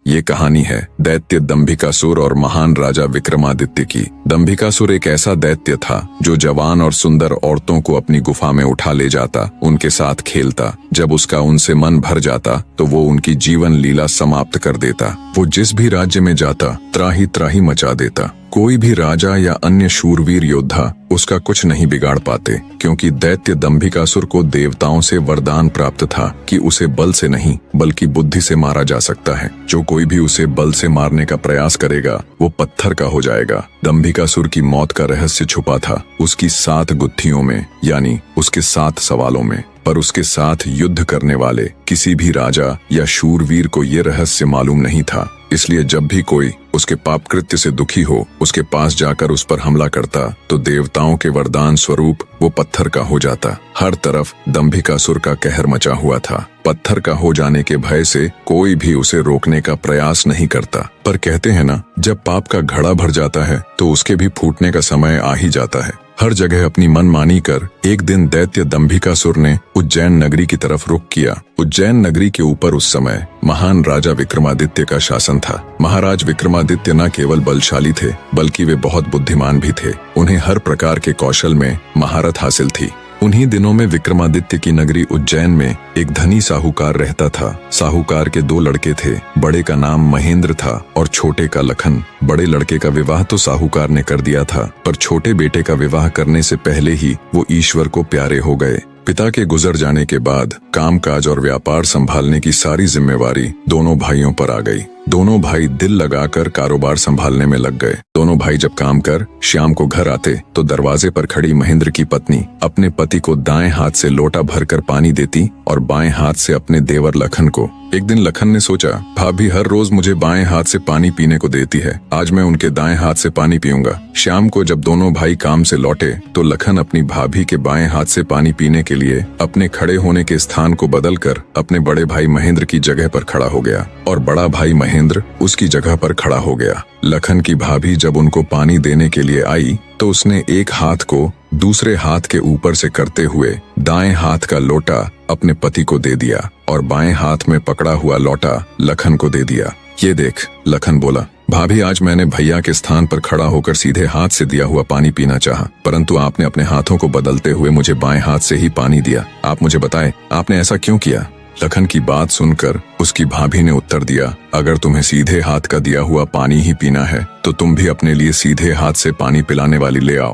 ये कहानी है दैत्य दंभिकासुर और महान राजा विक्रमादित्य की। दंभिकासुर एक ऐसा दैत्य था जो जवान और सुंदर औरतों को अपनी गुफा में उठा ले जाता, उनके साथ खेलता। जब उसका उनसे मन भर जाता तो वो उनकी जीवन लीला समाप्त कर देता। वो जिस भी राज्य में जाता त्राही त्राही मचा देता। कोई भी राजा या अन्य शूरवीर योद्धा उसका कुछ नहीं बिगाड़ पाते, क्योंकि दैत्य दंभिकासुर को देवताओं से वरदान प्राप्त था कि उसे बल से नहीं बल्कि बुद्धि से मारा जा सकता है। जो कोई भी उसे बल से मारने का प्रयास करेगा वो पत्थर का हो जाएगा। दंभिकासुर की मौत का रहस्य छुपा था उसकी 7 गुत्थियों में, यानी उसके 7 सवालों में। पर उसके साथ युद्ध करने वाले किसी भी राजा या शूरवीर को ये रहस्य मालूम नहीं था। इसलिए जब भी कोई उसके पाप कृत्य से दुखी हो उसके पास जाकर उस पर हमला करता तो देवताओं के वरदान स्वरूप वो पत्थर का हो जाता। हर तरफ दंभिकासुर का कहर मचा हुआ था। पत्थर का हो जाने के भय से कोई भी उसे रोकने का प्रयास नहीं करता। पर कहते हैं ना, जब पाप का घड़ा भर जाता है तो उसके भी फूटने का समय आ ही जाता है। हर जगह अपनी मनमानी कर एक दिन दैत्य दंभिकासुर ने उज्जैन नगरी की तरफ रुख किया। उज्जैन नगरी के ऊपर उस समय महान राजा विक्रमादित्य का शासन था। महाराज विक्रमादित्य न केवल बलशाली थे बल्कि वे बहुत बुद्धिमान भी थे। उन्हें हर प्रकार के कौशल में महारत हासिल थी। उन्हीं दिनों में विक्रमादित्य की नगरी उज्जैन में एक धनी साहूकार रहता था। साहूकार के 2 लड़के थे। बड़े का नाम महेंद्र था और छोटे का लखन। बड़े लड़के का विवाह तो साहूकार ने कर दिया था, पर छोटे बेटे का विवाह करने से पहले ही वो ईश्वर को प्यारे हो गए। पिता के गुजर जाने के बाद कामकाज और व्यापार संभालने की सारी जिम्मेवारी दोनों भाइयों पर आ गई। दोनों भाई दिल लगाकर कारोबार संभालने में लग गए। दोनों भाई जब काम कर शाम को घर आते तो दरवाजे पर खड़ी महेंद्र की पत्नी अपने पति को दाएं हाथ से लोटा भरकर पानी देती और बाएं हाथ से अपने देवर लखन को। एक दिन लखन ने सोचा, भाभी हर रोज मुझे बाएं हाथ से पानी पीने को देती है, आज मैं उनके दाएं हाथ से पानी पीऊंगा। शाम को जब दोनों भाई काम से लौटे तो लखन अपनी भाभी के बाएं हाथ से पानी पीने के लिए अपने खड़े होने के स्थान को बदलकर अपने बड़े भाई महेंद्र की जगह पर खड़ा हो गया और बड़ा भाई महेंद्र उसकी जगह पर खड़ा हो गया। लखन की भाभी जब उनको पानी देने के लिए आई तो उसने एक हाथ को दूसरे हाथ के ऊपर से करते हुए दाएं हाथ का लोटा अपने पति को दे दिया और बाएं हाथ में पकड़ा हुआ लोटा लखन को दे दिया। ये देख, लखन बोला, भाभी आज मैंने भैया के स्थान पर खड़ा होकर सीधे हाथ से दिया हुआ पानी पीना चाहा, परंतु आपने अपने हाथों को बदलते हुए मुझे बाएं हाथ से ही पानी दिया। आप मुझे बताएं, आपने ऐसा क्यों किया? लखन की बात सुनकर उसकी भाभी ने उत्तर दिया, अगर तुम्हें सीधे हाथ का दिया हुआ पानी ही पीना है तो तुम भी अपने लिए सीधे हाथ से पानी पिलाने वाली ले आओ।